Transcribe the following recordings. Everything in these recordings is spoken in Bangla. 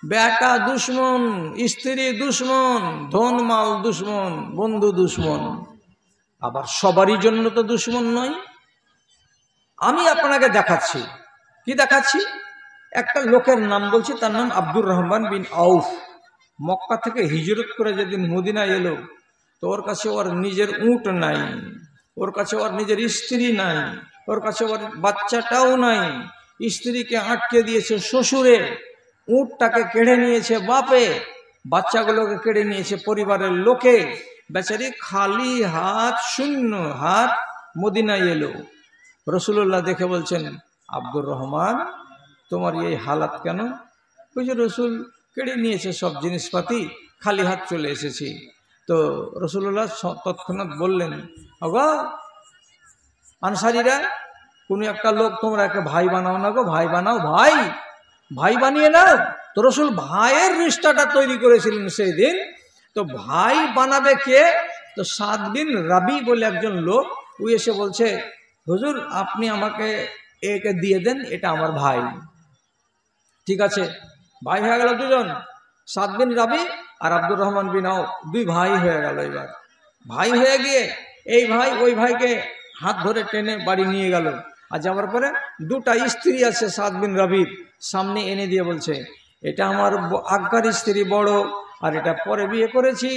বেটা দুশ্মন, স্ত্রী দুশ্মন, ধন মাল দুশ্মন, বন্ধু দুশ্মন। আবার সবারই জন্য তো দুশ্মন নয়। আমি আপনাকে দেখাচ্ছি, কি দেখাচ্ছি, একটা লোকের নাম বলছি, তার নাম আব্দুর রহমান বিন আউফ। মক্কা থেকে হিজরত করে যেদিন মদিনায় এলো, তো ওর কাছে ওর নিজের উট নাই, ওর কাছে ওর নিজের স্ত্রী নাই, ওর কাছে ওর বাচ্চাটাও নাই। স্ত্রীকে আটকে দিয়েছে শ্বশুরে, উটটাকে কেড়ে নিয়েছে বাপে, বাচ্চাগুলোকে কেড়ে নিয়েছে পরিবারের লোকে। বেচারি খালি হাত, শূন্য হাত মদিনায় এলো। রসুল্লাহ দেখে বলছেন, আব্দুর রহমান, তোমার এই হালাত কেন? বুঝে রসুল, কেড়ে নিয়েছে সব জিনিসপাতি, খালি হাত চলে এসেছি। তো রসুল্লাহ তৎক্ষণাৎ বললেন, অগো আনসারীরা, কোনো একটা লোক তোমরা একে ভাই বানাও না গো, ভাই বানাও, ভাই ভাই বানিয়ে নাও। তো রসুল ভাইয়ের রিশতাটা তৈরি করেছিলেন সেই দিন। তো ভাই বানাবে কে? তো সাদ বিন রাবি বলে একজন লোক, ও এসে বলছে, হুজুর আপনি আমাকে একে দিয়ে দেন, এটা আমার ভাই। ঠিক আছে, ভাই হয়ে গেল দুজন, সাদ বিন রাবি আর আব্দুর রহমান বিন আউফ, দুই ভাই হয়ে গেল। এবার ভাই হয়ে গিয়ে এই ভাই ওই ভাইকে হাত ধরে টেনে বাড়ি নিয়ে গেল। আর যাওয়ার পরে দুটা স্ত্রী আছে সাদ বিন রাবির, সামনে এনে দিয়ে বলছে, এটা আমার আজ্ঞার স্ত্রী বড়, আর এটা পরে বিয়ে করেছি,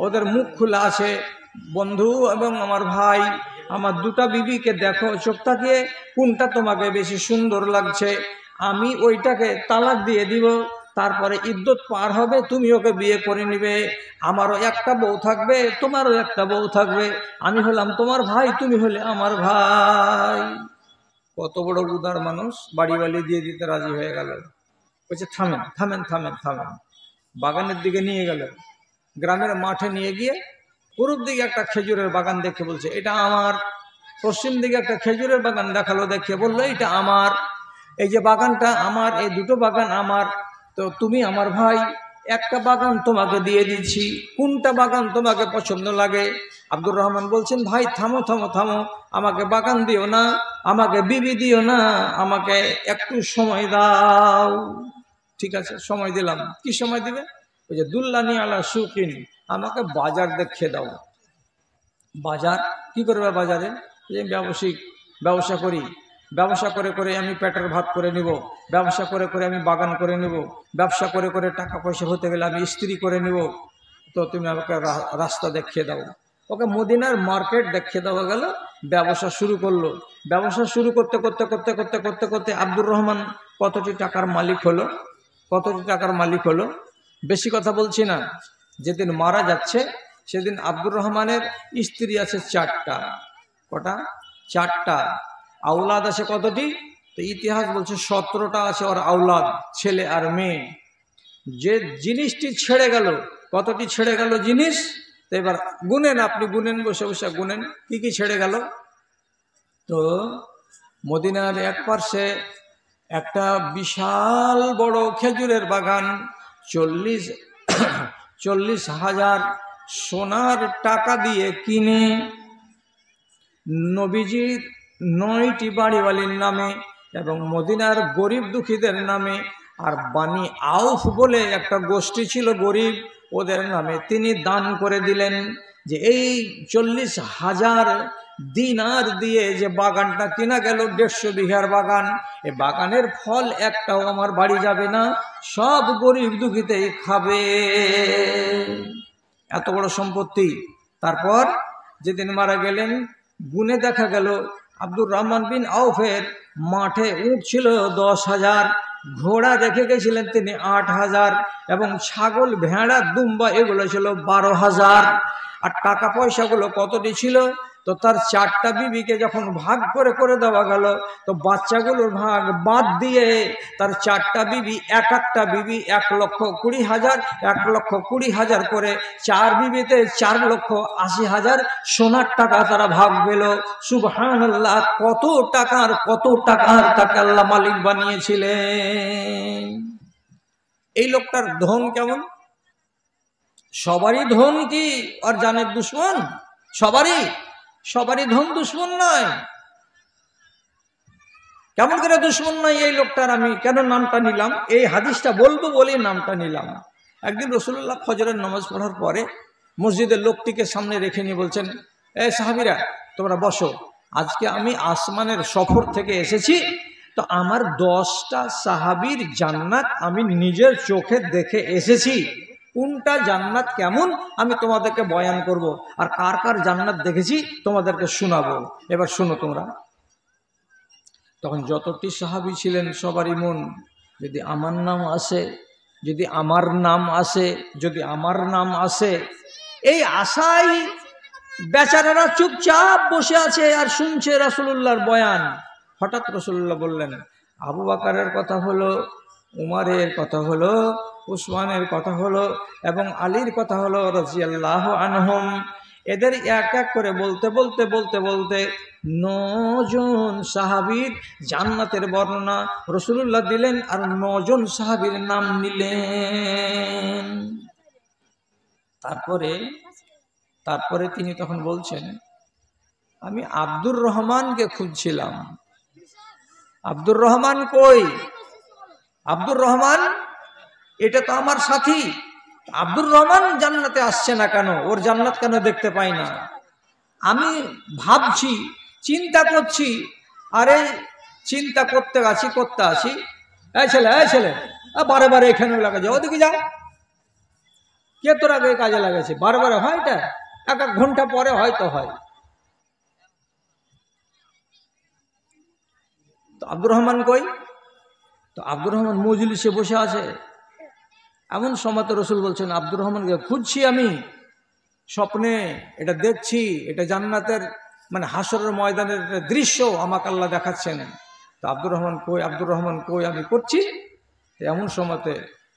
ওদের মুখ খোলা আছে, বন্ধু এবং আমার ভাই, আমার দুটা বিবিকে দেখো চোখ তাকিয়ে, কোনটা তোমাকে বেশি সুন্দর লাগছে, আমি ওইটাকে তালাক দিয়ে দিব, তারপরে ইদ্যত পার হবে, তুমি ওকে বিয়ে করে নিবে, আমারও একটা বউ থাকবে, তোমারও একটা বউ থাকবে, আমি হলাম তোমার ভাই, তুমি হলে আমার ভাই। কত বড় উদার মানুষ, বাড়ি বাড়ি দিয়ে দিতে রাজি হয়ে গেল। বলছে থামেন থামেন থামেন থামেন। বাগানের দিকে নিয়ে গেল, গ্রামের মাঠে নিয়ে গিয়ে পূর্ব দিকে একটা খেজুরের বাগান দেখে বলছে, এটা আমার। পশ্চিম দিকে একটা খেজুরের বাগান দেখালো, দেখে বললো, এটা আমার, এই যে বাগানটা আমার, এই দুটো বাগান আমার, তো তুমি আমার ভাই, একটা বাগান তোমাকে দিয়ে দিচ্ছি, কোনটা বাগান তোমাকে পছন্দ লাগে? আব্দুর রহমান বলছেন, ভাই থামো থামো থামো, আমাকে বাগান দিও না, আমাকে বিবি দিও না, আমাকে একটু সময় দাও। ঠিক আছে, সময় দিলাম। কি সময় দিবে? ওই যে দুল্লানি আলা সুকিন, আমাকে বাজার দেখিয়ে দাও। বাজার কি করবে? বাজারে ব্যবসায়িক ব্যবসা করি, ব্যবসা করে করে আমি পেটের ভাত করে নিব, ব্যবসা করে করে আমি বাগান করে নিব, ব্যবসা করে করে টাকা পয়সা হতে গেলে আমি স্ত্রী করে নিব, তো তুমি আমাকে রাস্তা দেখিয়ে দাও। ওকে মদিনার মার্কেট দেখিয়ে দেওয়া গেল, ব্যবসা শুরু করলো। ব্যবসা শুরু করতে করতে করতে করতে করতে করতে আব্দুর রহমান কতটি টাকার মালিক হলো? কতটি টাকার মালিক হলো? বেশি কথা বলছি না। যেদিন মারা যাচ্ছে সেদিন আব্দুর রহমানের স্ত্রী আছে চারটা। কটা? চারটা। আওলাদ আছে কতটি? তো ইতিহাস বলছে 17টা আছে ওর আওলাদ, ছেলে আর মেয়ে। যে জিনিসটি ছেড়ে গেল, কতটি ছেড়ে গেল জিনিস? তো এবার গুনেন, আপনি গুনেন, বসে বসে গুনেন কি কি ছেড়ে গেল। তো মদিনার এক পার্শ্বে একটা বিশাল বড় খেজুরের বাগান, 40,000 সোনার টাকা দিয়ে কিনে নবীজির 9টি বাড়িওয়ালির নামে এবং মদিনার গরিব দুঃখীদের নামে, আর বানি আউফ বলে একটা গোষ্ঠী ছিল গরিব, ওদের নামে তিনি দান করে দিলেন। যে এই 40,000 দিনার দিয়ে যে বাগানটা কিনা গেল, 150 বিঘার বাগান, এই বাগানের ফল একটাও আমার বাড়ি যাবে না, সব গরিব দুঃখীতেই খাবে। এত বড় সম্পত্তি। তারপর যেদিন মারা গেলেন, গুনে দেখা গেল আব্দুর রহমান বিন আউফের মাঠে উট ছিল 10,000, ঘোড়া রেখে গেছিলেন তিনি 8,000, এবং ছাগল, ভেড়া, দুম্বা এগুলো ছিল 12,000। আর টাকা পয়সাগুলো কতটি ছিল? তো তার 4টা বিবিকে যখন ভাগ করে করে দেওয়া গেল, তো বাচ্চাগুলোর ভাগ বাদ দিয়ে তার 4টা বিবি, এক একটা বিবি 1,20,000, 1,20,000 করে, 4 বিবিতে 4,80,000 সোনার টাকা তারা ভাগ পেল। সুবহানাল্লাহ! কত টাকার তাকে আল্লাহ মালিক বানিয়েছিলেন। এই লোকটার ধন কেমন? সবারই ধন কি আর জানের দুশ্মন? সবারই ধন দুশ্মন নয়। কেমন করে দুশ্মন নয় এই লোকটার, আমি কেন নামটা নিলাম, এই হাদিসটা বলবো বলেই নামটা নিলাম। একদিন রাসূলুল্লাহ ফজরের নামাজ পড়ার পরে মসজিদের লোকটিকে সামনে রেখে নিয়ে বলছেন, এই সাহাবীরা তোমরা বসো, আজকে আমি আসমানের সফর থেকে এসেছি, তো আমার 10টা সাহাবীর জান্নাত আমি নিজের চোখে দেখে এসেছি, কোনটা জান্নাত কেমন আমি তোমাদেরকে বয়ান করব, আর কার কার জান্নাত দেখেছি তোমাদেরকে শোনাবো, এবার শোনো তোমরা। তখন যতটি সাহাবী ছিলেন সবারই মন, যদি আমার নাম আসে, যদি আমার নাম আসে, যদি আমার নাম আসে, এই আশায় বেচারারা চুপচাপ বসে আছে আর শুনছে রাসূলুল্লাহর বয়ান। হঠাৎ রাসূলুল্লাহ বললেন, আবু বকরের কথা হলো, উমরের কথা হলো, উসমানের কথা হলো এবং আলীর কথা হলো রাদিয়াল্লাহু আনহুম। এদের এক এক করে বলতে বলতে বলতে বলতে 9 জন সাহাবীর জান্নাতের বর্ণনা রাসূলুল্লাহ দিলেন আর 9 জন সাহাবীর নাম নিলেন। তারপরে তিনি তখন বলছেন, আমি আব্দুর রহমানকে খুঁজছিলাম। আব্দুর রহমান কই? আব্দুর রহমান এটা তো আমার সাথী, আব্দুর রহমান জান্নাতে আসছে না কেন, ওর জান্নাত কেন দেখতে পাই না? আমি ভাবছি, চিন্তা করছি, আরে চিন্তা করতে আসি, এই ছেলে বারে বারে এখানে লাগে যাও, ওদিকে যাও, কে তোর আগে কাজে লাগাইছে? বারে বারে হয় এটা, এক এক ঘন্টা পরে হয়তো হয়। তো আব্দুর রহমান কই? তো আব্দুর রহমান মজলিসে বসে আছে। এমন সময় তো রাসূল বলছেন, আব্দুর রহমানকে খুঁজছি আমি, স্বপ্নে এটা দেখছি, এটা জান্নাতের মানে হাসরের ময়দানের দৃশ্য আমাকে আল্লাহ দেখাচ্ছেন। তো আব্দুর রহমান কই, আব্দুর রহমান কই, আমি করছি। এমন সময়তে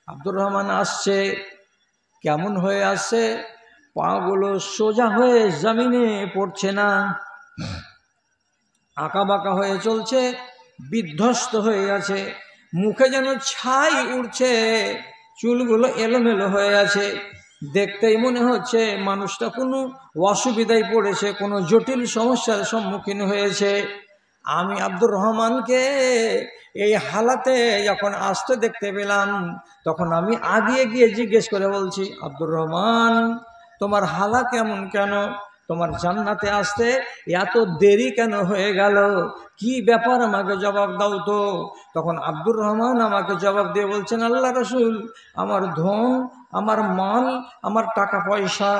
আব্দুর রহমান আসছে। কেমন হয়ে আসছে? পাগুলো সোজা হয়ে জমিনে পড়ছে না, আঁকা বাঁকা হয়ে চলছে, বিধ্বস্ত হয়ে আছে, মুখে যেন ছাই উঠছে, চুলগুলো এলোমেলো হয়ে আছে। দেখতেই মনে হচ্ছে মানুষটা কোনো অসুবিধায় পড়েছে, কোনো জটিল সমস্যার সম্মুখীন হয়েছে। আমি আব্দুর রহমানকে এই হালাতে যখন আসতে দেখতে পেলাম, তখন আমি আগিয়ে গিয়ে জিজ্ঞেস করে বলছি, আব্দুর রহমান তোমার হালা কেমন, কেন তোমার জান্নাতে আসতে এত দেরি কেন হয়ে গেল, কি ব্যাপার আমাকে জবাব দাও তো। তখন আব্দুর রহমান আমাকে জবাব দিয়ে বলছেন, আল্লাহ রাসূল আমার ধন, আমার মাল, আমার টাকা পয়সা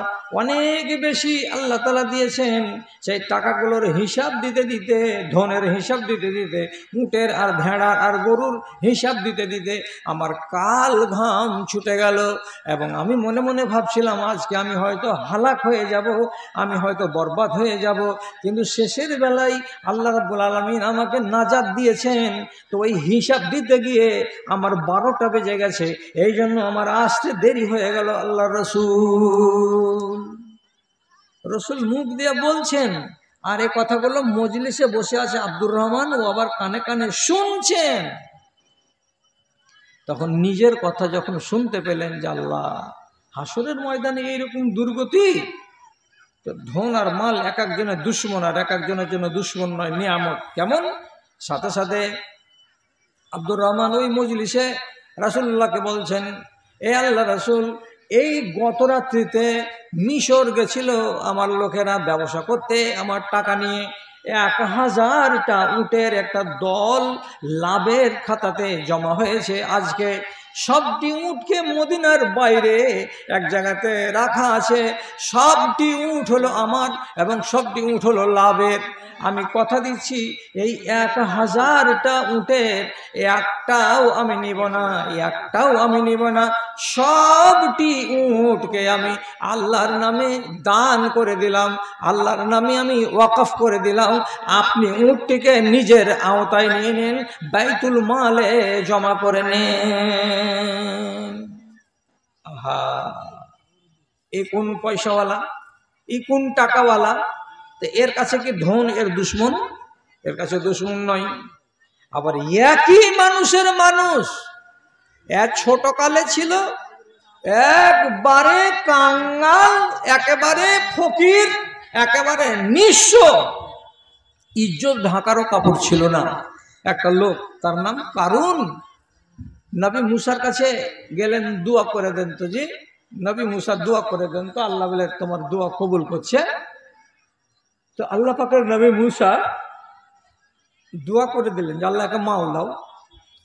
অনেক বেশি আল্লাহ তাআলা দিয়েছেন। সেই টাকাগুলোর হিসাব দিতে দিতে, ধনের হিসাব দিতে দিতে, উটের আর ভেড়ার আর গরুর হিসাব দিতে দিতে আমার কাল ঘাম ছুটে গেল, এবং আমি মনে মনে ভাবছিলাম আজকে আমি হয়তো হালাক হয়ে যাব, আমি হয়তো বরবাদ হয়ে যাব। কিন্তু শেষের বেলায় আল্লাহ রাব্বুল আলামিন আমাকে নাজাত দিয়েছেন। তো ওই হিসাব দিতে গিয়ে আমার 12টা বেজে গেছে, এই জন্য আমার আসতে দেরি হয়ে গেল। আল্লাহ রসুল মুখ দিয়ে বলছেন, আর এ কথাগুলো মজলিসে বসে আছে আব্দুর রহমান, ও আবার কানে কানে শুনছেন। তখন নিজের কথা যখন শুনতে পেলেন যে আল্লাহ, হাসরের ময়দানে এইরকম দুর্গতি, তো ধন আর মাল এক একজনের দুশ্মন, আর এক একজনের জন্য দুশ্মন নয়, নিয়ামত কেমন। সাথে সাথে আব্দুর রহমান ওই মজলিসে রাসূলুল্লাহকে বলছেন, এ আল্লাহ রাসূল, এই গত রাত্রিতে মিশর গেছিল আমার লোকেরা ব্যবসা করতে, আমার টাকা নিয়ে 1000টা উটের একটা দল লাভের খাতাতে জমা হয়েছে। আজকে সবটি উটকে মদিনার বাইরে এক জায়গাতে রাখা আছে, সবটি উট হলো আমার এবং সবটি উট হলো লাভের। আমি কথা দিচ্ছি এই 1000টা উটের একটাও আমি নিব না, একটাও আমি নিব না, সবটি উটকে আমি আল্লাহর নামে দান করে দিলাম, আল্লাহর নামে আমি ওয়াকফ করে দিলাম। আপনি উটটিকে নিজের আওতায় নিয়ে নেন, বাইতুল মালে জমা করে নেন। আহা, এ কোন পয়সাওয়ালা, এ কোন টাকাওয়ালা? তো এর কাছে কি ধন এর দুশ্মন? এর কাছে দুশ্মন নয়। আবার একই মানুষের মানুষ, এক ছোট কালে ছিল একবারে কাঙ্গাল, একেবারে ফকির, একেবারে নিঃস্ব, ইজ্জত ঢাকারও কাপড় ছিল না, একটা লোক, তার নাম কারুন। নবী মুসার কাছে গেলেন, দোয়া করে দেন তো জি, নবী মুসা দোয়া করে দেন তো, আল্লাহ বলে তোমার দোয়া কবুল করছে। তো আল্লাহ পাকের নবী মুসা দোয়া করে দিলেন যে আল্লাহকে মাও দাও।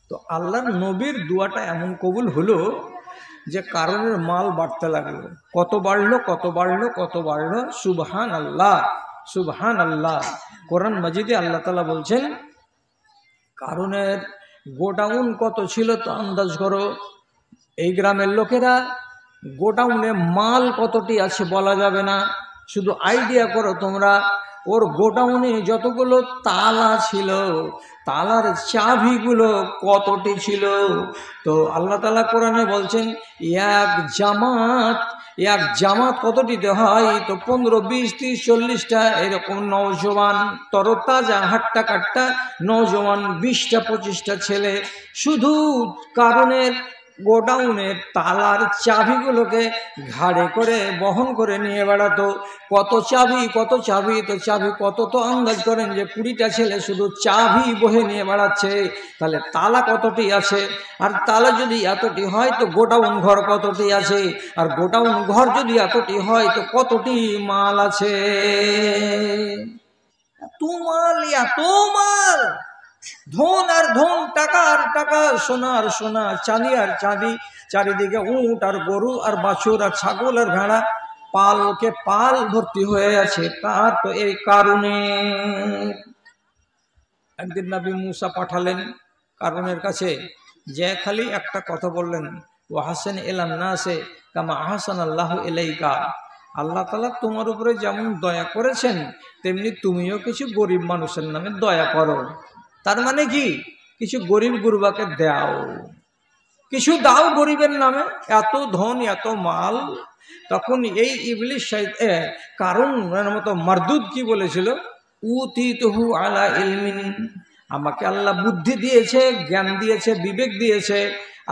তো আল্লাহর নবীর দোয়াটা এমন কবুল হলো যে কারণের মাল বাড়তে লাগলো। কত বাড়লো, কত বাড়লো, কত বাড়লো, সুবহান আল্লাহ, সুবহান আল্লাহ। কোরআন মাজিদে আল্লাহ তাআলা বলছেন কারণের গোডাউন কত ছিল তো আন্দাজ করো। এই গ্রামের লোকেরা গোডাউনে মাল কতটি আছে বলা যাবে না, শুধু আইডিয়া করো তোমরা। ওর গোডাউনে যতগুলো তালা ছিল, তালার চাবিগুলো কতটি ছিল। তো আল্লাহ তাআলা কোরআনে বলছেন এক জামাত কতটিতে হয়, তো 15, 20, 30, 40টা এরকম নওজওয়ান তরতাজা হাট্টা কাট্টা নওজওয়ান 20টা 25টা ছেলে শুধু কারণের গোডাউনের তালার চাবিগুলোকে ঘাড়ে করে বহন করে নিয়ে বেড়াতো। কত চাবি, কত চাবি, তো চাবি কত তো আন্দাজ করেন যে 20টা ছেলে শুধু চাবি বহে নিয়ে বেড়াচ্ছে। তাহলে তালা কতটি আছে, আর তালা যদি এতটি হয় তো গোডাউন ঘর কতটি আছে, আর গোডাউন ঘর যদি এতটি হয় তো কতটি মাল আছে। এত মাল, এত মাল, ধন আর ধন, টাকা আর টাকা, সোনা আর সোনা, চাঁদি আর চাঁদি, চারিদিকে উট আর গরু আর বাছুর আর ছাগল আর ভেড়া, পালকে পাল ভর্তি হয়ে আছে। কার? তো এই কারণে। একদিন নবী মুসা পাঠালেন কারণের কাছে, যে খালি একটা কথা বললেন, ও হাসান এলাম না সে কামা আহসান আল্লাহ ইলাইকা, আল্লাহ তাআলা তোমার উপরে যেমন দয়া করেছেন তেমনি তুমিও কিছু গরিব মানুষের নামে দয়া করো। তার মানে কি, কিছু গরিব গুরবাকে দাও, কিছু দাও গরিবের নামে। এত ধন, এত মাল। তখন এই ইবলিস কারণ মতো মারদুদ কি বলেছিল, উতিতুহু আলা ইলমিন, আমাকে আল্লাহ বুদ্ধি দিয়েছে, জ্ঞান দিয়েছে, বিবেক দিয়েছে,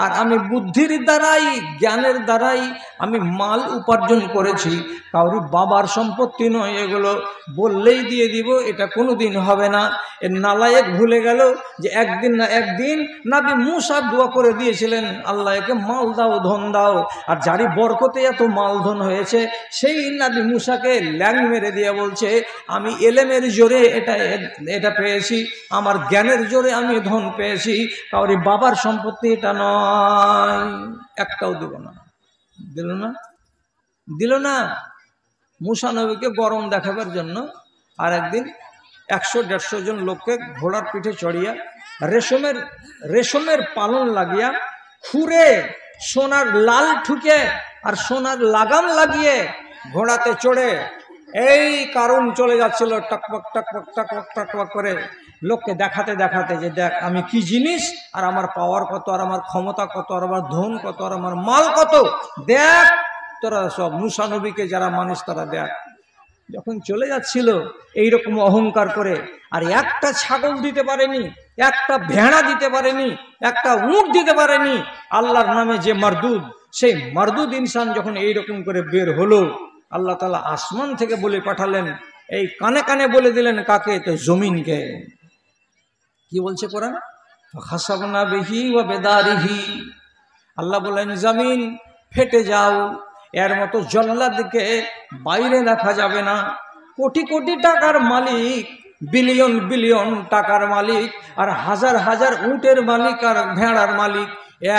আর আমি বুদ্ধির দ্বারাই, জ্ঞানের দ্বারাই আমি মাল উপার্জন করেছি। কাউরি বাবার সম্পত্তি নয় এগুলো, বললেই দিয়ে দিব এটা কোনোদিন হবে না। এর নালায়েক ভুলে গেল যে একদিন না একদিন নবী মুসা দোয়া করে দিয়েছিলেন আল্লাহ একে মাল দাও, ধন দাও। আর যারই বরকতে এত মাল ধন হয়েছে সেই নবী মুসাকে ল্যাং মেরে দিয়ে বলছে আমি এলেমের জোরে এটা পেয়েছি, আমার জ্ঞানের জোরে আমি ধন পেয়েছি, কাউরি বাবার সম্পত্তি এটা নয়। একটাও দিব না। দিল না মুসা নবীকে গরম দেখাবার জন্য। আর একদিন 100-150 জন লোককে ঘোড়ার পিঠে চড়িয়া রেশমের পালন লাগিয়া খুরে সোনার লাল ঠুকে আর সোনার লাগাম লাগিয়ে ঘোড়াতে চড়ে এই কারণ চলে যাচ্ছিল টকপক টকপক টকপক টকপক করে, লোককে দেখাতে দেখাতে যে দেখ আমি কি জিনিস, আর আমার পাওয়ার কত, আর আমার ক্ষমতা কত, আর আমার ধন কত, আর আমার মাল কত, দেখ তোরা সব মুসা নবীকে যারা মানুষ তারা দেখ। যখন চলে যাচ্ছিল এইরকম অহংকার করে, আর একটা ছাগল দিতে পারেনি, একটা ভেড়া দিতে পারেনি, একটা উট দিতে পারেনি, আল্লাহর নামে যে মারদুদ, সেই মারদুদ ইনসান যখন এইরকম করে বের হলো, আল্লাহ তাআলা আসমান থেকে বলে পাঠালেন, এই কানে কানে বলে দিলেন কাকে, তো জমিনকে। কি বলছে কোরআন, খাসাবনা বিহি ওয়া বিদারিহি, আল্লাহ বলেন জমিন ফেটে যাও, এর মতো জল্লাদকে বাইরে রাখা যাবে না। কোটি কোটি টাকার মালিক, বিলিয়ন বিলিয়ন টাকার মালিক, আর হাজার হাজার উটের মালিক আর ভেড়ার মালিক,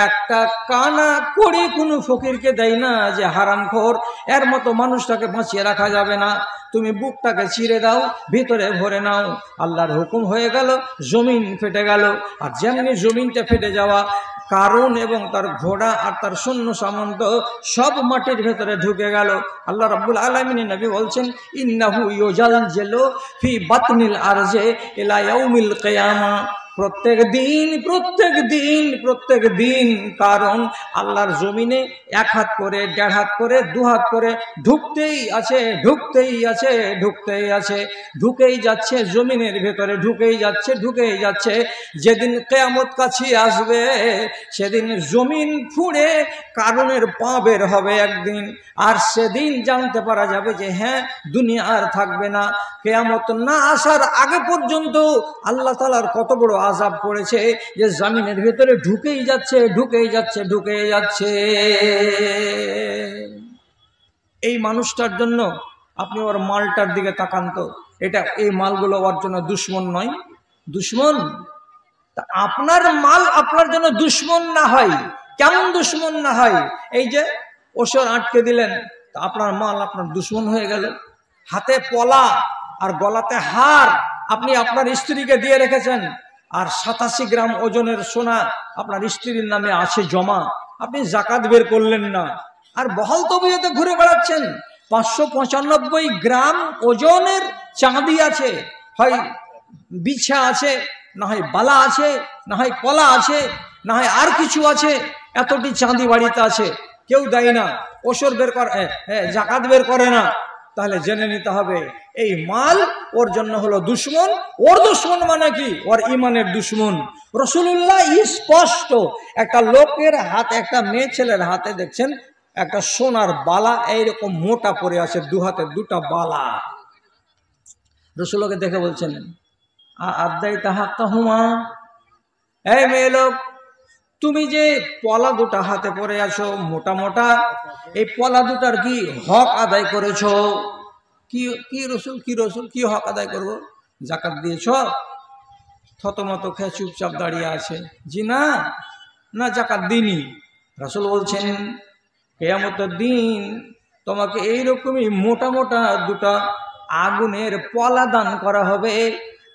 একটা কানা কড়ি কোনো ফকিরকে দেয় না যে হারামখোর, এর মতো মানুষটাকে বাঁচিয়ে রাখা যাবে না। তুমি বুকটাকে চিরে দাও, ভিতরে ভরে নাও। আল্লাহর হুকুম হয়ে গেল, জমিন ফেটে গেল। আর যেমনি জমিনটা ফেটে যাওয়া, কারণ এবং তার ঘোড়া আর তার সৈন্য সামন্ত সব মাটির ভেতরে ঢুকে গেল। আল্লাহ রাব্বুল আলামিন নবী বলছেন ইন্নাহু ইউজালজালু ফি বাতনিল আরজে ইলা ইয়াউমিল কিয়ামা, প্রত্যেক দিন কারণ আল্লাহর জমিনে 1 হাত করে, 1.5 হাত করে, 2 হাত করে ঢুকতেই আছে, ঢুকেই যাচ্ছে জমিনের ভেতরে, ঢুকেই যাচ্ছে। যেদিন কিয়ামত কাছে আসবে সেদিন জমিন ফুঁড়ে কারণের পা বের হবে একদিন, আর সেদিন জানতে পারা যাবে যে হ্যাঁ দুনিয়া আর থাকবে না। কিয়ামত না আসার আগে পর্যন্ত আল্লাহ তাআলার কত বড় আযাব পড়েছে যে জমিনের ভেতরে ঢুকেই যাচ্ছে ঢুকেই যাচ্ছে ঢুকেই যাচ্ছে। এই মানুষটার জন্য আপনি ওর মালটার দিকে তাকান তো, এটা এই মালগুলো ওর জন্য দুশ্মন নয়? দুশ্মন? তা আপনার মাল আপনার জন্য দুশ্মন না হয়, কেমন দুশ্মন না হয়? এই যে ওসর আটকে দিলেন, তা আপনার মাল আপনার দুশ্মন হয়ে গেল। হাতে পলা আর গলাতে হার আপনি আপনার স্ত্রীকে দিয়ে রেখেছেন, আর 87 গ্রাম ওজনের সোনা আপনার স্ত্রীর নামে আছে জমা, আপনি যাকাত বের করলেন না, আর বহাল তবিয়তে ঘুরে বেড়াচ্ছেন। 595 গ্রাম ওজনের চাঁদি আছে, হয় বিছা আছে, না হয় বালা আছে, না হয় কলা আছে, না হয় আর কিছু আছে, এতটি চাঁদি বাড়িতে আছে, কেউ দেয় না, ওসর বের করে, যাকাত বের করে না। তাহলে জেনে নিতে হবে এই মাল ওর জন্য হলো দুশ্মন। ওর দুশ্মন মানে কি? ওর ইমানের দুশ্মন। রাসূলুল্লাহ স্পষ্ট একটা লোকের হাতে, একটা মেয়ে ছেলের হাতে দেখছেন একটা সোনার বালা এইরকম মোটা পড়ে আছে, দু হাতে দুটা বালা। রাসূলকে দেখে বলছেন, আদাই তাহাক্কাহুমা, এই মেয়ে লোক, তুমি যে পলা দুটা হাতে পরে আছো মোটা মোটা, এই পলা দুটার কি হক আদায় করেছো? কি কি রসুল, কি রসুল, কি হক আদায় করবো? যাকাত দিয়েছ? থতমত খেয়ে চুপচাপ দাঁড়িয়ে আছে, জি না, না যাকাত দিইনি। রাসূল বলছেন কিয়ামতের দিন তোমাকে এইরকমই মোটা মোটা দুটা আগুনের পলা দান করা হবে,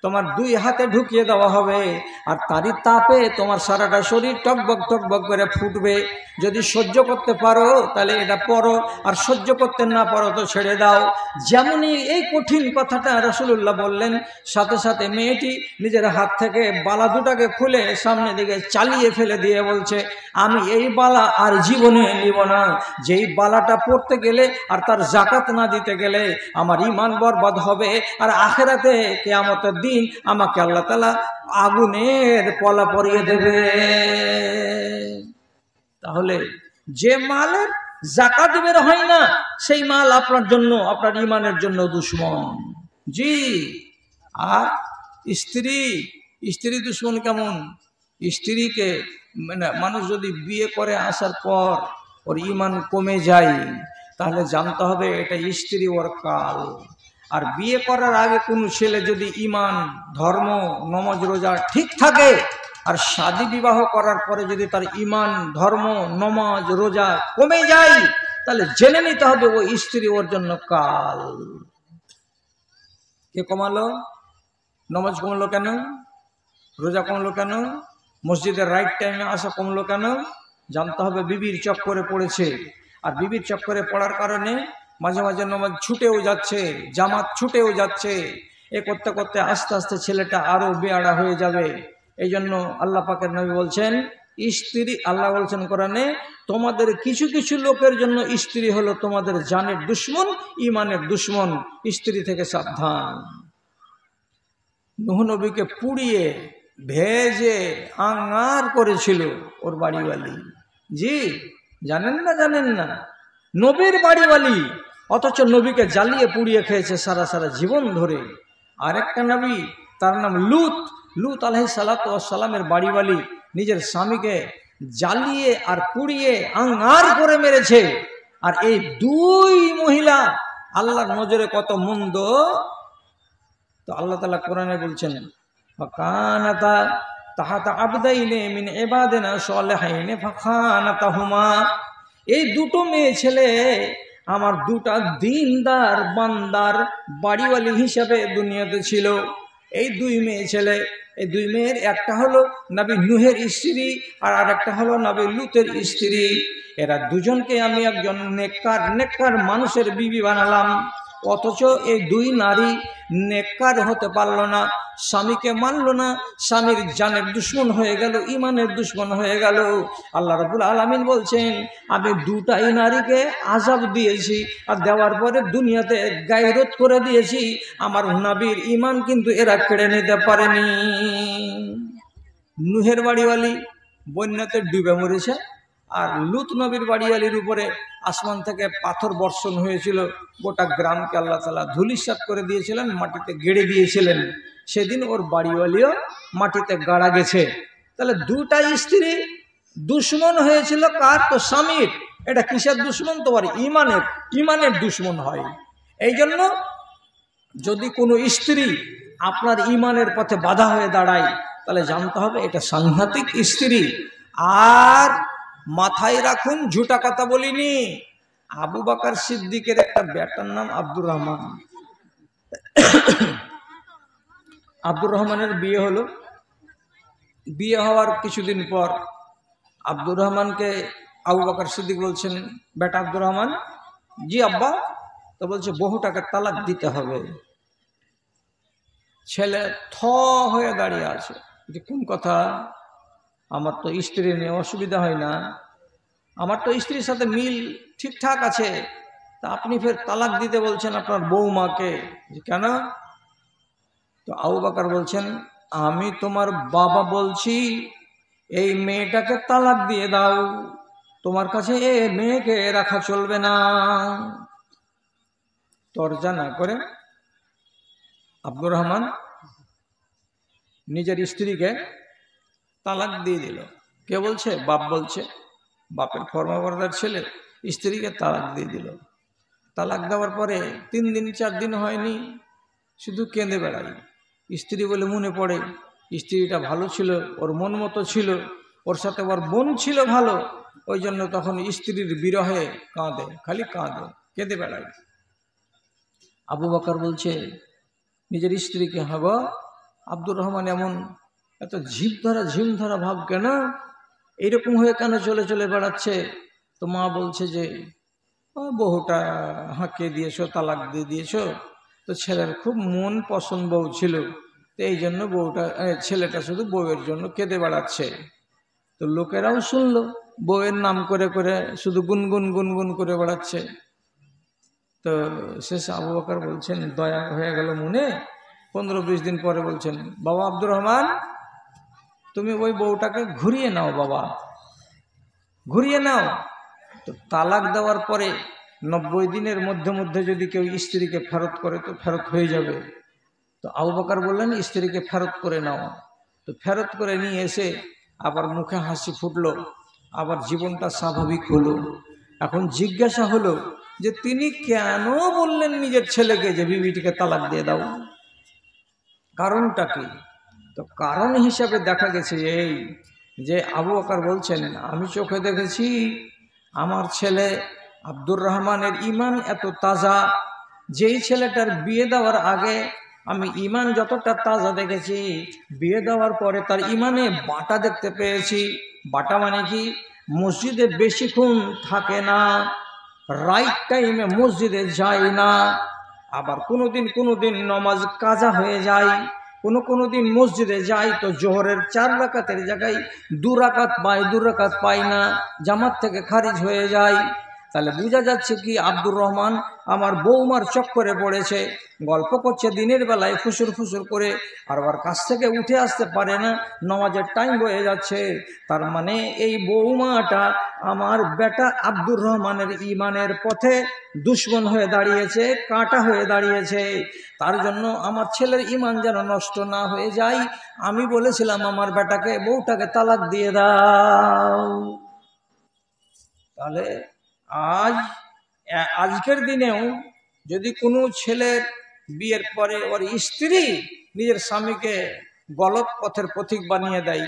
তোমার 2 হাতে ঢুকিয়ে দেওয়া হবে, আর তারই তাপে তোমার সারাটা শরীর টকবক টকবক করে ফুটবে। যদি সহ্য করতে পারো তাহলে এটা পড়ো, আর সহ্য করতে না পারো তো ছেড়ে দাও। যেমনই এই কঠিন কথাটা রাসূলুল্লাহ বললেন, সাথে সাথে মেয়েটি নিজের হাত থেকে বালা দুটাকে খুলে সামনের দিকে চালিয়ে ফেলে দিয়ে বলছে, আমি এই বালা আর জীবনে নিব না। যেই বালাটা পড়তে গেলে আর তার যাকাত না দিতে গেলে আমার ঈমান বরবাদ হবে, আর আখিরাতে কিয়ামতের দিন আমাকে আল্লাহ তাআলা আগুনের পলা পরিয়ে দেবে। তাহলে যে মালের যাকাত বের হয় না সেই মাল আপনার জন্য, আপনার ঈমানের জন্য দুশ্মন। জি। আর স্ত্রী দুশ্মন কেমন? স্ত্রীকে মানে মানুষ যদি বিয়ে করে আসার পর ওর ঈমান কমে যায়, তাহলে জানতে হবে এটা স্ত্রী ওর কাল। আর বিয়ে করার আগে কোনো ছেলে যদি ঈমান, ধর্ম, নমাজ রোজা ঠিক থাকে, আর শাদী বিবাহ করার পরে যদি তার ঈমান, ধর্ম, নমাজ রোজা কমে যায়, তাহলে জেনে নিতে হবে ও স্ত্রী ওর জন্য কাল। কে কমালো? নমাজ কমলো কেন? রোজা কমলো কেন? মসজিদের রাইট টাইমে আসা কমলো কেন? জানতে হবে বিবির চক্করে পড়েছে, আর বিবির চক্করে পড়ার কারণে মাঝে মাঝে নমাজ ছুটেও যাচ্ছে, জামাত ছুটেও যাচ্ছে। এ করতে করতে আস্তে আস্তে ছেলেটা আরো বেয়াড়া হয়ে যাবে। এই জন্য আল্লাহ পাকের নবী বলছেন, স্ত্রী, আল্লাহ বলছেন কোরআনে, তোমাদের কিছু কিছু লোকের জন্য স্ত্রী হলো তোমাদের জানের দুশ্মন, ঈমানের দুশ্মন। স্ত্রী থেকে সাবধান। নূহ নবীকে পুড়িয়ে ভেজে আঙ্গার করেছিল ওর বাড়িওয়ালি। জি, জানেন না? জানেন না? নবীর বাড়িওয়ালি, অথচ নবীকে জ্বালিয়ে পুড়িয়ে খেয়েছে সারা সারা জীবন ধরে। আরেকটা নবী, তার নাম লূত। লূত আলাইহিস সালাতু ওয়াস সালামের বাড়িওয়ালি নিজের স্বামীকে জ্বালিয়ে আর পুড়িয়ে আঙ্গার করে মেরেছে। আর এই 2 মহিলা আল্লাহর নজরে কত মন্দ। তো আল্লাহ তাআলা কোরআনে বলছেন, ফাকানাতা তাহাতা আবদাইনে মিন ইবাদিনা সালিহিনে ফাখানাতাহুমা, এই 2টো মেয়ে ছেলে আমার 2টা দিনদার বান্দার বাড়িওয়ালি হিসাবে দুনিয়াতে ছিল। এই 2 মেয়ে ছেলে, এই 2 মেয়ের একটা হলো নবী নূহের স্ত্রী, আর আরেকটা হলো নবী লূতের স্ত্রী। এরা দুজনকে আমি একজন নেককার মানুষের বিবি বানালাম, অথচ এই 2 নারী নেককার হতে পারলো না, স্বামীকে মানলো না, স্বামীর জানের দুশ্মন হয়ে গেল, ঈমানের দুশ্মন হয়ে গেল। আল্লাহ রাব্বুল আলামিন বলছেন, আমি 2টাই নারীকে আযাব দিয়েছি, আর দেওয়ার পরে দুনিয়াতে গায়রত করে দিয়েছি। আমার নবীর ঈমান কিন্তু এরা কেড়ে নিতে পারেনি। নূহের বাড়িওয়ালি বন্যাতে ডুবে মরেছে, আর লূত নবীর বাড়িওয়ালির উপরে আসমান থেকে পাথর বর্ষণ হয়েছিল, গোটা গ্রামকে আল্লাহ তাআলা ধূলিসাৎ করে দিয়েছিলেন, মাটিতে গেড়ে দিয়েছিলেন। সেদিন ওর বাড়িওয়ালিও মাটিতে গাড়া গেছে। তাহলে দুটা স্ত্রী দুশ্মন হয়েছিল কার? তো স্বামীর। এটা কিসের দুশ্মন? তোমার ইমানের দুশ্মন হয়। এই জন্য যদি কোনো স্ত্রী আপনার ইমানের পথে বাধা হয়ে দাঁড়ায় তাহলে জানতে হবে এটা সাংঘাতিক স্ত্রী। আর মাথায় রাখুন, ঝুটা কথা বলিনি, আবু বকর সিদ্দিকের একটা বেটার নাম আব্দুর রহমান। আব্দুর রহমানের বিয়ে হলো। বিয়ে হওয়ার কিছুদিন পর আব্দুর রহমানকে আবু বকর সিদ্দিক বলছেন, বেটা আব্দুর রহমান। জি আব্বা। তো বলছে বহুটাকে তালাক দিতে হবে। ছেলে থ হয়ে দাঁড়িয়ে আছে যে কোন কথা? আমার তো স্ত্রী নিয়ে অসুবিধা হয় না, আমার তো স্ত্রীর সাথে মিল ঠিকঠাক আছে, তা আপনি ফের তালাক দিতে বলছেন আপনার বৌমাকে, কেন? তো আবু বকর বলছেন, আমি তোমার বাবা বলছি এই মেয়েটাকে তালাক দিয়ে দাও, তোমার কাছে এ মেয়েকে রাখা চলবে না। তরজা না করে আব্দুর রহমান নিজের স্ত্রীকে তালাক দিয়ে দিল। কে বলছে? বাপ বলছে। বাপের ফরমাবরদার ছেলে স্ত্রীকে তালাক দিয়ে দিল। তালাক দেওয়ার পরে 3 দিন 4 দিন হয়নি, শুধু কেঁদে বেড়াই। স্ত্রী বলে মনে পড়ে স্ত্রীটা ভালো ছিল, ওর মন মতো ছিল, ওর সাথে ওর বোন ছিল ভালো, ওই জন্য তখন স্ত্রীর বিরহে কাঁদে, খালি কাঁদে, কেঁদে বেড়ায়। আবু বকর বলছে নিজের স্ত্রীকে, হ্যাঁ গো আব্দুর রহমান এমন এত ঝিমধরা ভাব কেন? এইরকম হয়ে কেন চলে চলে বেড়াচ্ছে? তো মা বলছে যে বহুটা হাঁকে দিয়েছো, তালাক দিয়ে দিয়েছো, তো ছেলের খুব মন পছন্দ বউ ছিল, তো এই জন্য ছেলেটা শুধু বউয়ের জন্য কেঁদে বেড়াচ্ছে। তো লোকেরাও শুনলো, বউয়ের নাম করে করে শুধু গুনগুন করে বেড়াচ্ছে। তো শেষে আবু বকর বলছেন, দয়া হয়ে গেল মনে। 15-20 দিন পরে বলছেন, বাবা আব্দুর রহমান, তুমি ওই বউটাকে ঘুরিয়ে নাও, বাবা ঘুরিয়ে নাও। তো তালাক দেওয়ার পরে 90 দিনের মধ্যে যদি কেউ স্ত্রীকে ফেরত করে তো ফেরত হয়ে যাবে। তো আবু বকর বললেন, স্ত্রীকে ফেরত করে নাও। তো ফেরত করে নিয়ে এসে আবার মুখে হাসি ফুটলো, আবার জীবনটা স্বাভাবিক হলো। এখন জিজ্ঞাসা হলো যে তিনি কেন বললেন নিজের ছেলেকে যে বিবিটিকে তালাক দিয়ে দাও, কারণটা কি? তো কারণ হিসাবে দেখা গেছে এই যে আবু বকর বলছেন, আমি চোখে দেখেছি আমার ছেলে আব্দুর রহমানের ঈমান এত তাজা, যেই ছেলেটার বিয়ে দেওয়ার আগে আমি ঈমান যতটা তাজা দেখেছি, বিয়ে দেওয়ার পরে তার ঈমানে বাটা দেখতে পেয়েছি। বাটা মানে কি? মসজিদে বেশিক্ষণ থাকে না, রাইট টাইমে মসজিদে যায় না, আবার কোনোদিন নমাজ কাজা হয়ে যায়, কোনো দিন মসজিদে যায় তো জোহরের 4 রাকাতের জায়গায় 2 রাকাত পায়, 2 রাকাত পায় না, জামাত থেকে খারিজ হয়ে যায়। তাহলে বোঝা যাচ্ছে কি আব্দুর রহমান আমার বৌমার চক্করে পড়েছে, গল্প করছে দিনের বেলায় ফুসুর করে, আর ওর কাছ থেকে উঠে আসতে পারে না, নামাজের টাইম হয়ে যাচ্ছে। তার মানে এই বৌমাটা আমার বেটা আব্দুর রহমানের ঈমানের পথে দুশ্মন হয়ে দাঁড়িয়েছে, কাঁটা হয়ে দাঁড়িয়েছে। তার জন্য আমার ছেলের ঈমান যেন নষ্ট না হয়ে যায়, আমি বলেছিলাম আমার বেটাকে বউটাকে তালাক দিয়ে দাও। তাহলে আজকের দিনেও যদি কোনো ছেলের বিয়ের পরে ওর স্ত্রী নিজের স্বামীকে গলত পথের পথিক বানিয়ে দেয়,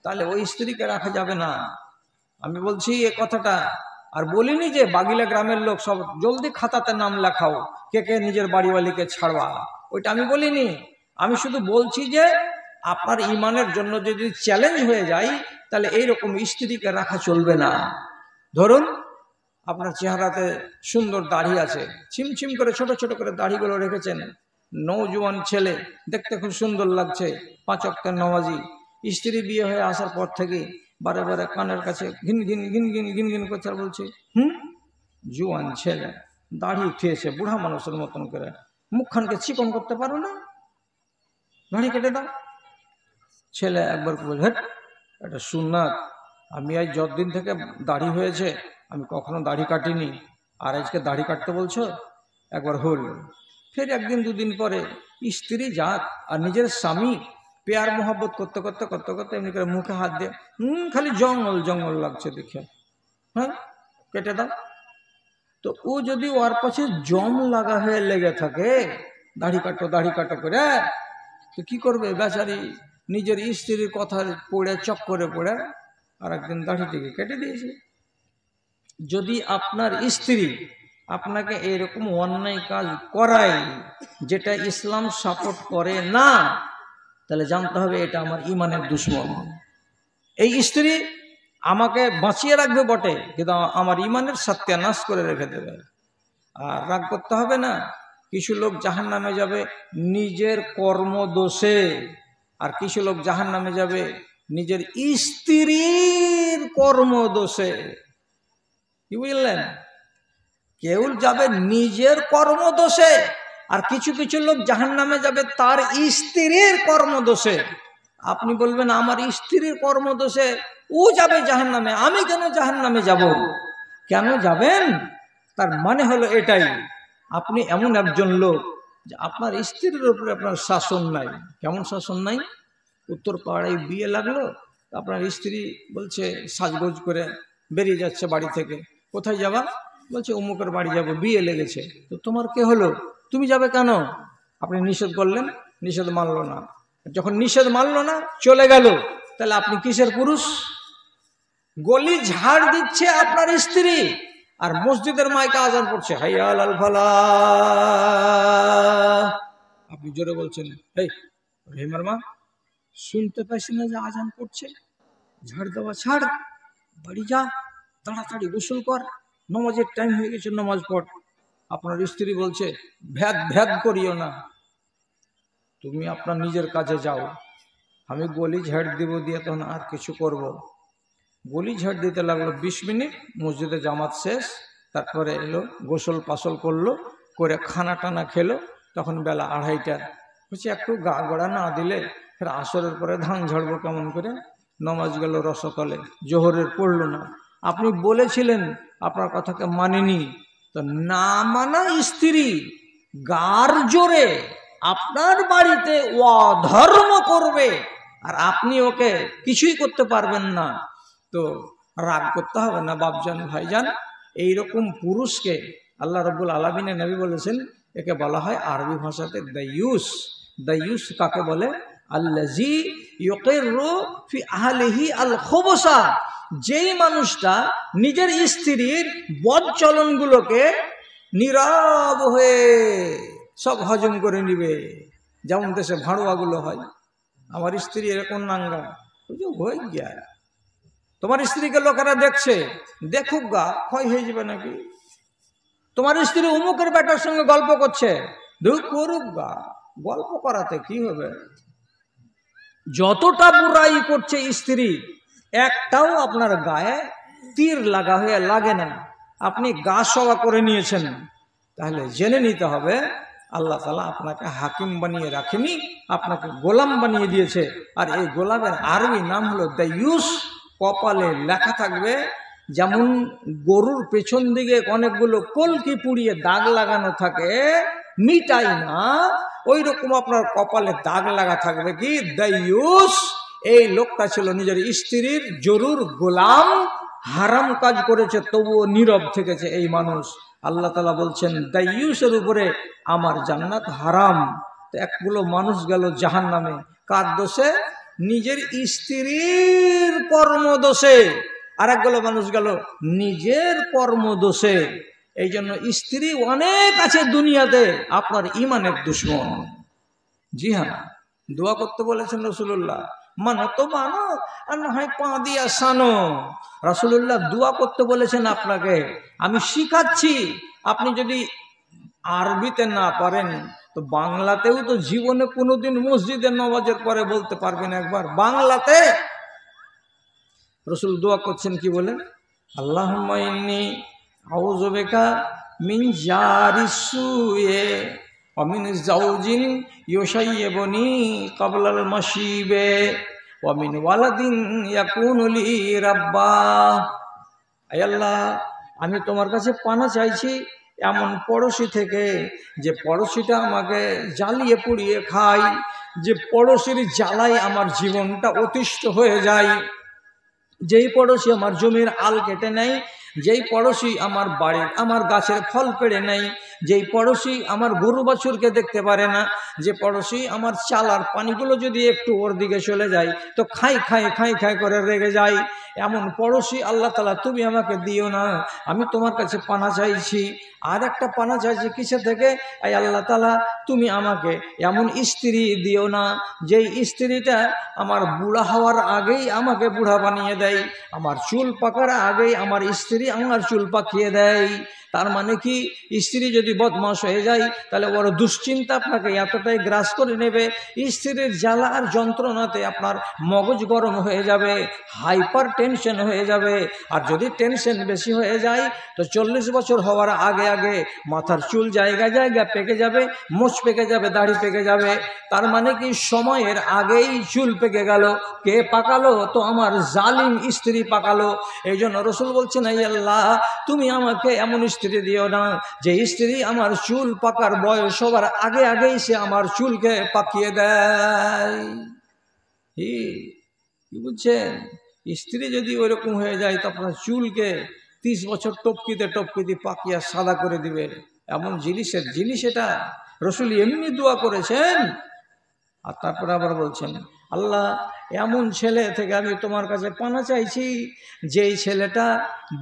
তাহলে ওই স্ত্রীকে রাখা যাবে না। আমি বলছি এ কথাটা, আর বলিনি যে বাগিলা গ্রামের লোক সব জলদি খাতাতে নাম লেখাও, কে কে নিজের বাড়িওয়ালিকে ছাড়বা, ওইটা আমি বলিনি। আমি শুধু বলছি যে আপনার ঈমানের জন্য যদি চ্যালেঞ্জ হয়ে যায় তাহলে এইরকম স্ত্রীকে রাখা চলবে না। ধরুন আপনার চেহারাতে সুন্দর দাড়ি আছে, ছিমছিম করে ছোট ছোট করে দাড়িগুলো রেখেছেন, নৌজওয়ান ছেলে, দেখতে খুব সুন্দর লাগছে, 5 ওয়াক্তের নামাজি। স্ত্রী বিয়ে হয়ে আসার পর থেকে বারে বারে কানের কাছে ঘিন ঘিন করছে, আর বলছে জোয়ান ছেলে, দাড়ি খেয়েছে বুড়া মানুষের মতন করে, মুখখানকে চিকন করতে পারো না, দাড়ি কেটে দাও। ছেলে একবার বলছে, এটা সুন্নাত, আমি আজ যতদিন থেকে দাড়ি হয়েছে আমি কখনো দাড়ি কাটিনি, আর আজকে দাড়ি কাটতে বলছো? একবার হল, फिर একদিন দুদিন পরে স্ত্রী যাক আর নিজের স্বামী प्यार मोहब्बत करते करते करते करते एमনি করে मुखे हाथ দিয়ে खाली जंगल जंगल लागছে দেখে हाँ केटे दाओ तो वो यदि ओर पाछे जम लगा हुए लेगे थाके दाढ़ी काटो करे तो कि करबे बेचारी निजेर स्त्रीर कथा पड़े चक्करे पड़े और एकदिन दाढ़ीटिके केटे दिएछे। यदि आपनार स्त्री আপনাকে এরকম অন্যায় কাজ করায় যেটা ইসলাম সাপোর্ট করে না, তাহলে জানতে হবে এটা আমার ইমানের দুশমন। এই স্ত্রী আমাকে বাঁচিয়ে রাখবে বটে, কিন্তু আমার ইমানের সত্যানাশ করে রেখে দেবে। আর রাগ করতে হবে না। কিছু লোক জাহান্নামে যাবে নিজের কর্মদোষে, আর কিছু লোক জাহান্নামে যাবে নিজের স্ত্রীর কর্মদোষে। কি বুঝলেন? কেউ যাবে নিজের কর্মদোষে, আর কিছু কিছু লোক জাহান্নামে যাবে তার স্ত্রীর কর্মদোষে। আপনি বলবেন আমার স্ত্রীর কর্মদোষে ও যাবে জাহান্নামে, আমি কেন জাহান্নামে যাব? কেন যাবেন? তার মানে হলো এটাই, আপনি এমন একজন লোক যে আপনার স্ত্রীর উপরে আপনার শাসন নাই। কেমন শাসন নাই? উত্তর পাড়ায় বিয়ে লাগলো, আপনার স্ত্রী বলছে সাজগোজ করে বেরিয়ে যাচ্ছে বাড়ি থেকে। কোথায় যাবা? বলছে অমুকের বাড়ি যাবো, বিয়ে লেগেছে। তো তোমার কে হলো, তুমি যাবে কেন? আপনি নিষেধ করলেন, নিষেধ মানলো না। যখন নিষেধ মানলো না চলে গেল, তাহলে আপনি কিসের পুরুষ? গলি ঝাড় দিচ্ছে আপনার স্ত্রী, আর মসজিদের মাইকে আজান পড়ছে হাইয়া আলাল ফালাহ। আপনি জোরে বলছেন এই রহিমার মা শুনতে পাইছি না যে আজান পড়ছে? ঝাড় দেওয়া ছাড়, বাড়ি যা, তাড়াতাড়ি গোসল কর, নমাজের টাইম হয়ে গেছে, নমাজ পড়। আপনার স্ত্রী বলছে ভেদ ভেদ করিও না, তুমি আপনার নিজের কাজে যাও, আমি গলি ঝাড় দিব, দিয়ে তখন আর কিছু করব। গলি ঝাড় দিতে লাগলো 20 মিনিট, মসজিদে জামাত শেষ, তারপরে এলো গোসল পাসল করলো, করে খানা টানা খেলো, তখন বেলা 2:30। বলছে একটু গা গড়া না দিলে ফের আসরের পরে ধান ঝাড়বো কেমন করে? নমাজ গেল রসতলে, জোহরের পড়লো না। আপনি বলেছিলেন, আপনার কথাকে মানেনি, তো না মানা স্ত্রী গার জোরে আপনার বাড়িতে অধর্ম করবে, আর আপনি ওকে কিছুই করতে পারবেন না, তো রাগ করতে হবে না বাপজান ভাইজান। এইরকম পুরুষকে আল্লাহ রাব্বুল আলামিনের নবী বলেছেন, একে বলা হয় আরবি ভাষাতে দাইয়ুস। দাইয়ুস কাকে বলে? আল্লাযী ইউকিরু ফি আহলিহি আল খুবসা, যেই মানুষটা নিজের স্ত্রীর বদ চলনগুলোকে নীরব হয়ে সব হজম করে নিবে। যেমন দেশে ভাড়ুয়াগুলো হয়, আমার স্ত্রী এরকম নাঙ্গা, হয়ে গিয়া তোমার স্ত্রীকে লোকেরা দেখছে, দেখুক গা, ক্ষয় হয়ে যাবে নাকি? তোমার স্ত্রী অমুকের বেটার সঙ্গে গল্প করছে, করুক গা, গল্প করাতে কি হবে? যতটা বুড়াই করছে স্ত্রী, একটাও আপনার গায়ে তীর লাগা হয়ে লাগে না। আপনি গা সওয়া করে নিয়েছেন, তাহলে জেনে নিতে হবে আল্লাহ তাআলা আপনাকে হাকিম বানিয়ে রাখেনি, আপনাকে গোলাম বানিয়ে দিয়েছে। আর এই গোলামের আরবি নাম হলো দাইয়ুস। কপালে লেখা থাকবে, যেমন গরুর পেছন দিকে অনেকগুলো কলকি পুড়িয়ে দাগ লাগানো থাকে, মিটাই না, ওই রকম আপনার কপালে দাগ লাগা থাকবে কি দাইয়ুস। এই লোকটা ছিল নিজের স্ত্রীর জরুর গোলাম, হারাম কাজ করেছে তবুও নীরব থেকেছে এই মানুষ। আল্লাহ তাআলা বলছেন দাইয়ুসের উপরে আমার জান্নাত হারাম। তো একগুলো মানুষ গেল জাহান্নামে, কার দোষে? নিজের স্ত্রীর কর্মদোষে। আর একগুলো মানুষ গেল নিজের কর্মদোষে। এই জন্য স্ত্রী অনেক আছে দুনিয়াতে, আপনার ইমানের দুশমন। জি হ্যাঁ, দোয়া করতে বলেছেন রাসূলুল্লাহ, মানো তো মানো আর না হয় পা দিয়া সানো। রাসূলুল্লাহ দোয়া করতে বলেছেন আপনাকে, আমি শিখাচ্ছি। আপনি যদি আরবিতে না পারেন তো বাংলাতেও তো জীবনে কোনোদিন মসজিদের নামাজের পরে বলতে পারবেন একবার বাংলাতে। রাসূল দোয়া করছেন কি বলে? আল্লাহুম্মা ইন্নী আউযু বিকা মিন জারিস সুয়ে ওয়া মিন যাওজিন ইউশাইয়িবুনি ক্বাবলাল মাশিবে ওয়া মিন ওয়ালাদিন ইয়াকুনু লি রাব্বা। আয় আল্লাহ, আমি তোমার কাছে পানা চাইছি এমন পড়োশি থেকে যে পড়োশিটা আমাকে জ্বালিয়ে পুড়িয়ে খায়, যে পড়োশির জ্বালায় আমার জীবনটা অতিষ্ঠ হয়ে যায়, যেই পড়োশি আমার জমির আল কেটে নেয়, যেই পড়োশি আমার বাড়ির আমার গাছের ফল পেড়ে নেয়, যেই পড়োশি আমার গরু বাছুরকে দেখতে পারে না, যে পড়োশি আমার চালার পানিগুলো যদি একটু ওর দিকে চলে যায় তো খাই খাই খাই খাই করে রেগে যায়, এমন পড়োশি আল্লাহ তাআলা তুমি আমাকে দিও না। আমি তোমার কাছে পানা চাইছি। আর একটা পানা চাইছি কিসে থেকে? এই আল্লাহ তাআলা তুমি আমাকে এমন স্ত্রী দিও না যেই স্ত্রীটা আমার বুড়া হওয়ার আগেই আমাকে বুড়া বানিয়ে দেয়, আমার চুল পাকার আগেই আমার স্ত্রী আমার চুল পাকিয়ে দেয়। তার মানে কি, স্ত্রী যদি বদমাশ হয়ে যায় তাহলে ওর দুশ্চিন্তা আপনাকে এতটাই গ্রাস করে নেবে, স্ত্রীর জ্বালা আর যন্ত্রণাতে আপনার মগজ গরম হয়ে যাবে, হাইপার টেনশন হয়ে যাবে। আর যদি টেনশন বেশি হয়ে যায় তো 40 বছর হওয়ার আগে আগে মাথার চুল জায়গা জায়গা পেকে যাবে, মোচ পেকে যাবে, দাড়ি পেকে যাবে। তার মানে কি, সময়ের আগেই চুল পেকে গেল। কে পাকালো? তো আমার জালিম স্ত্রী পাকালো। এই জন্য রসুল বলছেন, এই আল্লাহ তুমি আমাকে এমন স্ত্রী দিও না যে স্ত্রী আমার চুল পাকার বয়স হবার আগে আগেই সে আমার চুলকে পাকিয়ে দেয়। কি বুঝছেন? স্ত্রী যদি ওইরকম হয়ে যায় তো আপনার চুলকে 30 বছর টপকিতে টপকিতে পাকিয়া সাদা করে দিবে। এমন জিনিস এটা। রসুল এমনি দোয়া করেছেন। আর তারপরে আবার বলছেন, আল্লাহ এমন ছেলে থেকে আমি তোমার কাছে পানা চাইছি যেই ছেলেটা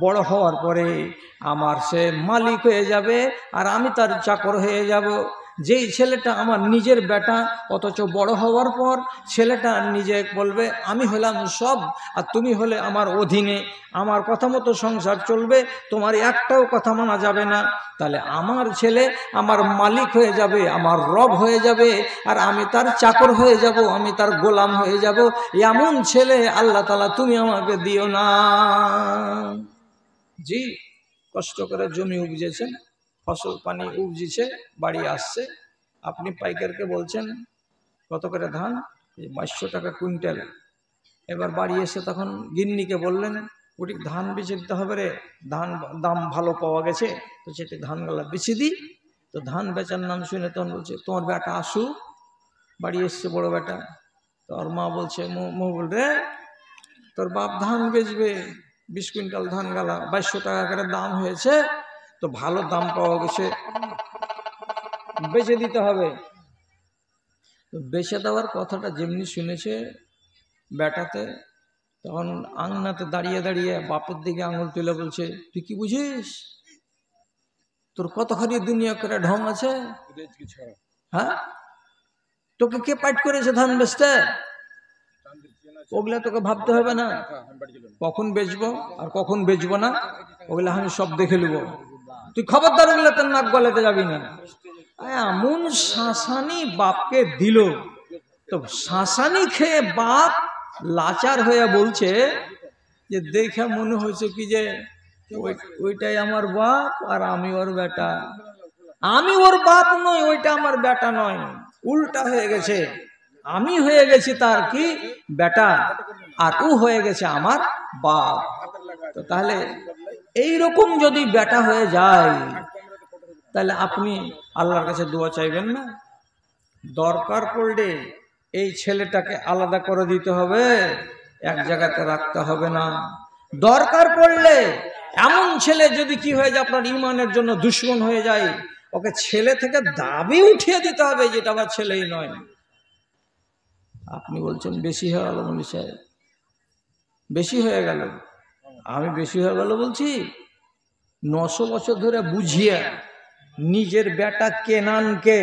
বড় হওয়ার পরে আমার সে মালিক হয়ে যাবে আর আমি তার চাকর হয়ে যাব। যেই ছেলেটা আমার নিজের বেটা, অথচ বড় হওয়ার পর ছেলেটা নিজে বলবে আমি হলাম সব আর তুমি হলে আমার অধীনে, আমার কথা মতো সংসার চলবে, তোমার একটাও কথা মানা যাবে না। তাহলে আমার ছেলে আমার মালিক হয়ে যাবে, আমার রব হয়ে যাবে, আর আমি তার চাকর হয়ে যাব, আমি তার গোলাম হয়ে যাব। এমন ছেলে আল্লাহ তাআলা তুমি আমাকে দিও না। জি, কষ্ট করে জমি উপজেছেন, ফসল পানি উপজিছে, বাড়ি আসছে, আপনি পাইকারকে বলছেন কত করে ধান? 2200 টাকা কুইন্টাল। এবার বাড়ি এসে তখন গিন্নিকে বললেন, ওটি ধান বেচে দিতে হবে রে, ধান দাম ভালো পাওয়া গেছে, তো সেটি ধানগুলা বেচে দিই। তো ধান বেচার নাম শুনে তখন বলছে, তোমার বেটা আসু। বাড়ি এসছে বড় বেটা। তোর মা বলছে, মহবুল রে, তোর বাপ ধান বেচবে, 20 কুইন্টাল ধান গালা 2200 টাকা করে দাম হয়েছে, তো ভালো দাম পাওয়া গেছে, বেচে দিতে হবে। তো বেচে দেওয়ার কথাটা যেমনি শুনেছে বেটাতে, তখন আংনাতে দাঁড়িয়ে দাঁড়িয়ে বাপের দিকে আঙুল তুলে বলছে, তুই কি বুঝিস? তোর কতখানি দুনিয়া করে ঢং আছে? হ্যাঁ, তোকে কে পাইট করেছে ধান বেচতে? ওগুলা তোকে ভাবতে হবে না, কখন বেচবো আর কখন বেচবো না ওগুলা আমি সব দেখে নেবো। তুই খবরদার ওগুলা তোর নাক গলাতে যাবি না। এমন শাসানি বাপকে দিল, তো শাসানি খেয়ে বাপ লাচার হয়ে বলছে যে দেখে মনে হয়েছে কি যে ওইটাই আমার বাপ আর আমি ওর বেটা। আমি ওর বাপ নই, ওইটা আমার বেটা নয়, উল্টা হয়ে গেছে। আমি হয়ে গেছি তার কি বেটা, আর ও হয়ে গেছে আমার বাপ। তো তাহলে এইরকম যদি বেটা হয়ে যায় তাহলে আপনি আল্লাহর কাছে দোয়া চাইবেন না? দরকার পড়লে এই ছেলেটাকে আলাদা করে দিতে হবে, এক জায়গাতে রাখতে হবে না। দরকার পড়লে এমন ছেলে যদি কি হয়ে যায় আপনার ইমানের জন্য দুশ্মন হয়ে যায়, ওকে ছেলে থেকে দাবি উঠিয়ে দিতে হবে যেটা আমার ছেলেই নয়। আপনি বলছেন বেশি হয়ে গেল মনি সাহেব, বেশি হয়ে গেল। আমি বেশি হয়ে গেল বলছি? 900 বছর ধরে বুঝিয়ে নিজের বেটা কেনানকে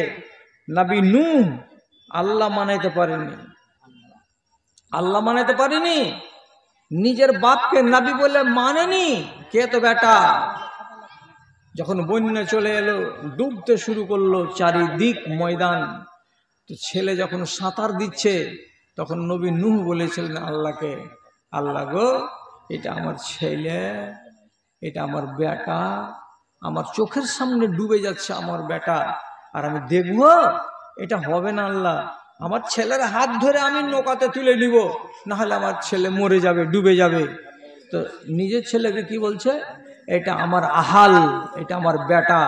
নবী নূহ আল্লাহ মানাইতে পারেনি, আল্লাহ মানাইতে পারেনি, নিজের বাপকে নবী বলে মানেনি। কে তো বেটা? যখন বন্যা চলে এলো, ডুবতে শুরু করলো চারিদিক ময়দান, তো ছেলে যখন সাঁতার দিচ্ছে তখন নবী নূহ বলেছিলেন আল্লাহকে, আল্লাহ গো, এটা আমার ছেলে, এটা আমার বেটা, আমার চোখের সামনে ডুবে যাচ্ছে আমার বেটা, আর আমি দেখব? এটা হবে না আল্লাহ। আমার ছেলের হাত ধরে আমি নৌকাতে তুলে নিব, না হলে আমার ছেলে মরে যাবে, ডুবে যাবে। তো নিজের ছেলেকে কি বলছে? এটা আমার আহাল, এটা আমার বেটা।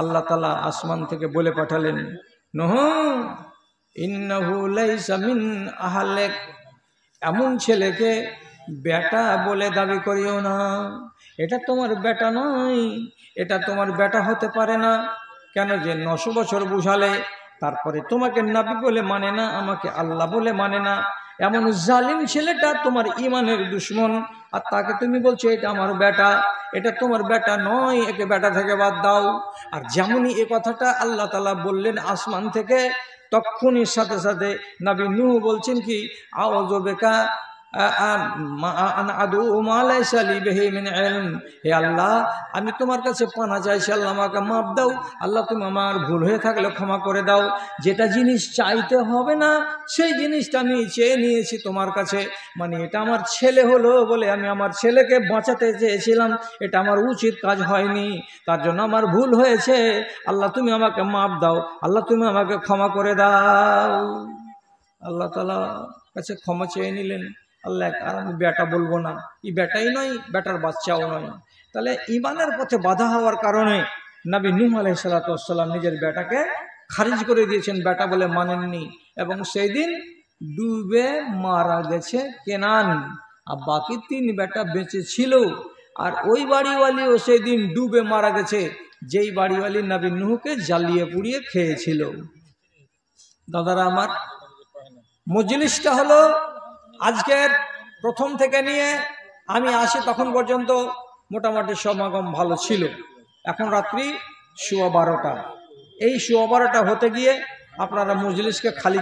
আল্লাহ তাআলা আসমান থেকে বলে পাঠালেন, নূহ ইন্নাহু লাইসা মিন আহলিক, এমন ছেলেকে বেটা বলে দাবি করিও না, এটা তোমার বেটা নয়, এটা তোমার বেটা হতে পারে না। কেন যে 900 বছর বুঝালে তারপরে তোমাকে নবী বলে মানে না, আমাকে আল্লাহ বলে মানে না, এমন জালিম ছেলেটা তোমার ইমানের দুশমন, আর তাকে তুমি বলছো এটা আমার বেটা, এটা তোমার বেটা নয়, একে বেটা থেকে বাদ দাও। আর যেমনই এ কথাটা আল্লাহ তাআলা বললেন আসমান থেকে, তখনই সাথে সাথে নবী নূহ বলছেন কি, আউযু বিকা আন আদু মা লাইসা লি বিহি মিন ইলম, হে আল্লাহ আমি তোমার কাছে পানা চাইছি, আল্লাহ আমাকে মাফ দাও, আল্লাহ তুমি আমার ভুল হয়ে থাকলে ক্ষমা করে দাও। যেটা জিনিস চাইতে হবে না সেই জিনিসটা আমি চেয়ে নিয়েছি তোমার কাছে, মানে এটা আমার ছেলে হলো বলে আমি আমার ছেলেকে বাঁচাতে চেয়েছিলাম, এটা আমার উচিত কাজ হয়নি, তার জন্য আমার ভুল হয়েছে, আল্লাহ তুমি আমাকে মাফ দাও, আল্লাহ তুমি আমাকে ক্ষমা করে দাও। আল্লাহ তাআলা কাছে ক্ষমা চেয়ে নিলেন। আল্লাহ আর আমি বেটা বলবো না, এই বেটাই নয়, বেটার বাচ্চাও নয়। তাহলে ঈমানের পথে বাধা হওয়ার কারণে নবী নূহ আলাইহিস সালাতু ওয়াস সালাম নিজের বেটাকে খারিজ করে দিয়েছেন, বেটা বলে মানেননি, এবং সেই দিন ডুবে মারা গেছে কেনান, আর বাকি 3 বেটা বেঁচে ছিল। আর ওই বাড়িওয়ালিও সেই দিন ডুবে মারা গেছে, যেই বাড়িওয়ালি নবী নূহকে জ্বালিয়ে পুড়িয়ে খেয়েছিল। দাদারা আমার, মজলিসটা হলো আজকের প্রথম থেকে নিয়ে আমি আসি তখন পর্যন্ত মোটামুটি সমাগম ভালো ছিল। এখন রাত্রি 12:15, এই 12:15 হতে গিয়ে আপনারা মজলিসকে খালি